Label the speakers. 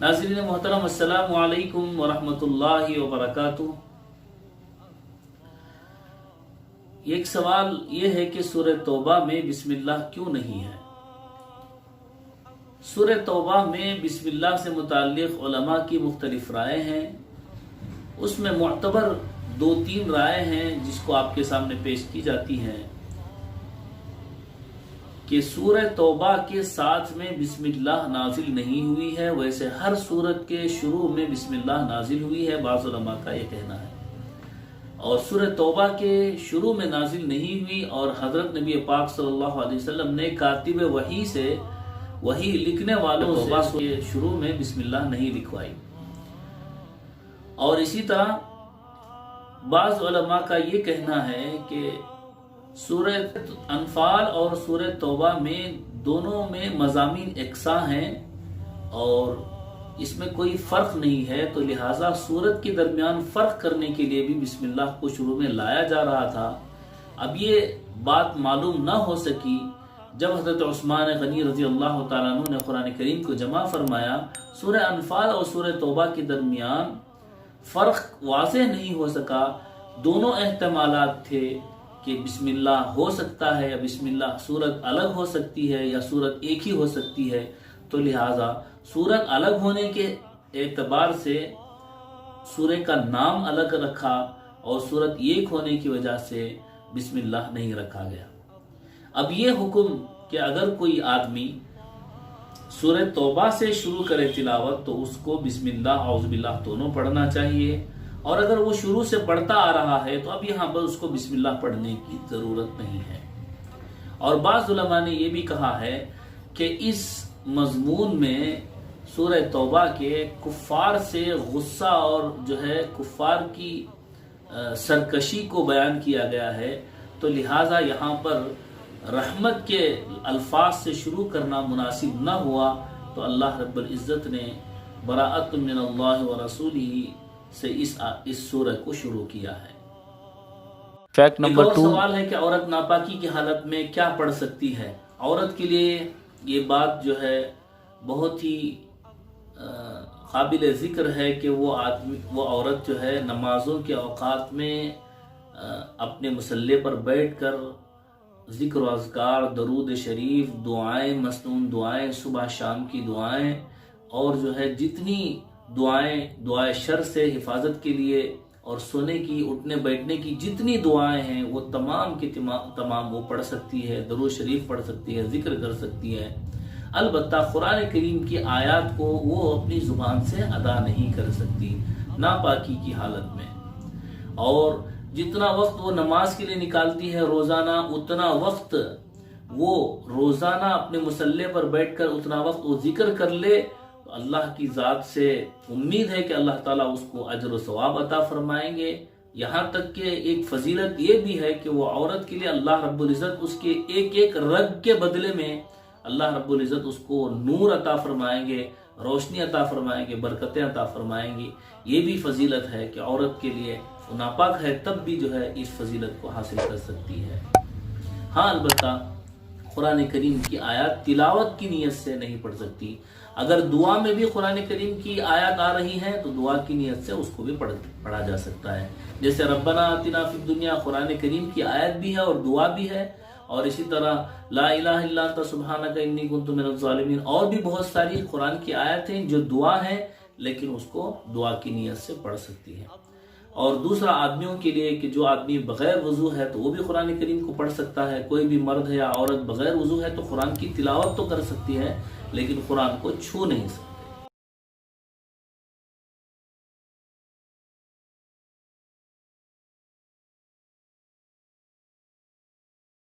Speaker 1: नाज़रीन मोहतरम, अस्सलामु अलैकुम वरहमतुल्लाहि वबरकातुहू। एक सवाल ये है कि सूरह तौबा में बिस्मिल्लाह क्यों नहीं है। सूरह तौबा में बिस्मिल्लाह से मुताल्लिक़ उलमा की मुख्तलिफ राय हैं। उसमें मुअतबर 2-3 राय हैं जिसको आपके सामने पेश की जाती हैं कि सूरह तौबा के साथ में बिस्मिल्लाह नाजिल नहीं हुई है, वैसे हर सूरत के शुरू में बिस्मिल्लाह नाजिल हुई है, बाज़ उलमा का ये कहना है। और सूरह तौबा के शुरू में नाजिल नहीं हुई और हज़रत नबी पाक सल्लल्लाहु अलैहि वसल्लम ने कातिब वही से, वही लिखने वालों से के शुरू में बिस्मिल्लाह नहीं लिखवाई। और इसी तरह बाज़ उलमा का ये कहना है कि सूरह अनफाल और सूरह तौबा में दोनों में मज़ामीन एकसा हैं और इसमें कोई फ़र्क नहीं है, तो लिहाजा सूरत के दरमियान फ़र्क करने के लिए भी बिस्मिल्लाह को शुरू में लाया जा रहा था। अब ये बात मालूम ना हो सकी जब हज़रत उस्मान गनी रज़ी अल्लाह तआला अन्हु ने कुरान करीम को जमा फरमाया। सूरह अनफाल और सूरह तौबा के दरमियान फ़र्क वाज़ेह नहीं हो सका। दोनों एहतमालात थे कि बिस्मिल्लाह हो सकता है या बिस्मिल्लाह सूरत अलग हो सकती है या सूरत एक ही हो सकती है। तो लिहाजा सूरत अलग होने के एतबार से सूरह का नाम अलग रखा और सूरत एक होने की वजह से बिस्मिल्लाह नहीं रखा गया। अब ये हुक्म कि अगर कोई आदमी सूरह तौबा से शुरू करे तिलावत तो उसको बिस्मिल्लाह औज़ु बिल्लाह दोनों पढ़ना चाहिए, और अगर वो शुरू से पढ़ता आ रहा है तो अब यहाँ पर उसको बिस्मिल्लाह पढ़ने की ज़रूरत नहीं है। और बाज़ उलमा ने ये भी कहा है कि इस मज़मून में सूरह तौबा के कुफ़ार से गुस्सा और जो है कुफ़ार की सरकशी को बयान किया गया है, तो लिहाजा यहाँ पर रहमत के अल्फाज से शुरू करना मुनासिब न हुआ। तो अल्लाह रब्बुल इज़्ज़त ने बराअत मिनल्लाहि व रसूलिही से इस सूरह को शुरू किया है।
Speaker 2: फैक्ट नंबर 2
Speaker 1: सवाल है कि औरत नापाकी की हालत में क्या पढ़ सकती है। औरत के लिए ये बात जो है बहुत ही काबिल ज़िक्र है कि वो औरत जो है नमाजों के औकात में अपने मुसल्ले पर बैठकर ज़िक्र व अज़कार, दरूद शरीफ, दुआएं, मसनून दुआएं, सुबह शाम की दुआएं और जो है जितनी दुआएं शर से हिफाजत के लिए और सोने की, उठने बैठने की जितनी दुआएं हैं वो तमाम की तमाम वो पढ़ सकती है, दरूद शरीफ पढ़ सकती है, जिक्र कर सकती है। अलबत्ता कुरान करीम की आयत को वो अपनी ज़ुबान से अदा नहीं कर सकती नापाकी की हालत में। और जितना वक्त वो नमाज के लिए निकालती है रोज़ाना, उतना वक्त वो रोज़ाना अपने मुसल्ले पर बैठकर उतना वक्त वो जिक्र कर ले तो अल्लाह की ज़ात से उम्मीद है कि अल्लाह ताला उसको अजर व सवाब अता फरमाएंगे। यहाँ तक कि एक फजीलत ये भी है कि वो औरत के लिए अल्लाह रब्बुल इज़्ज़त उसके एक एक रग के बदले में अल्लाह रब्बुल इज़्ज़त उसको नूर अता फरमाएंगे, रोशनी अता फरमाएंगे, बरकतें अता फरमाएंगे। ये भी फजीलत है कि औरत के लिए नापाक है तब भी जो है इस फजीलत को हासिल कर सकती है। हाँ, अलबत्ता कुरान करीम की आयत तिलावत की नीयत से नहीं पढ़ सकती। अगर दुआ में भी कुरान करीम की आयत आ रही है तो दुआ की नीयत से उसको भी पढ़ा जा सकता है। जैसे रब्बना आतिना फिद दुनिया कुरान करीम की आयत भी है और दुआ भी है, और इसी तरह ला इलाहा इल्ला अंता सुब्हानका इन्नी कुन्तु मिनज़ ज़ालिमीन और भी बहुत सारी कुरान की आयतें जो दुआ है लेकिन उसको दुआ की नीयत से पढ़ सकती है। और दूसरा आदमियों के लिए कि जो आदमी बगैर वजू है तो वो भी कुरान करीम को पढ़ सकता है। कोई भी मर्द है या औरत बगैर वजू है तो कुरान की तिलावत तो कर सकती है लेकिन कुरान को छू नहीं सकती।